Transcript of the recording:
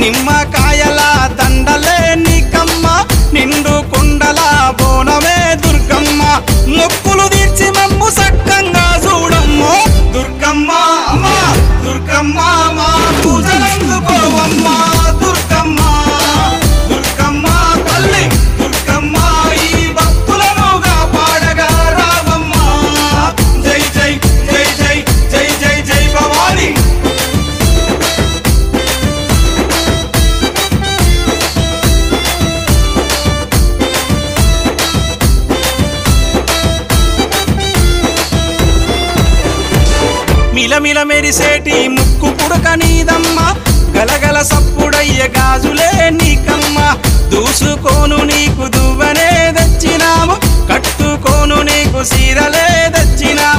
నిమ్మకాయల దండలే నీకమ్మ నిండు కుండల బోనమే దుర్గమ్మ మొక్కులు తీర్చి మమ్ము సక్కంగా చూడమ్మో దుర్గమ్మ అమ్మా దుర్గమ్మ మా పూజలందుకోవమ్మ దుర్గమ్మ దుర్గమ్మ తల్లి దుర్గమ్మ ఈ భక్తులనుగా పాడగా రావమ్మ జై జై జై జై జై జై జై భవాని మిలమిల మెరిసేటి ముక్కు పుడక నీదమ్మ గలగల సప్పుడయ్య గాజులే నీకమ్మ దూసుకోను నీకు దువ్వనే తెచ్చినాము కట్టుకోను నీకు సీరలే తెచ్చినాము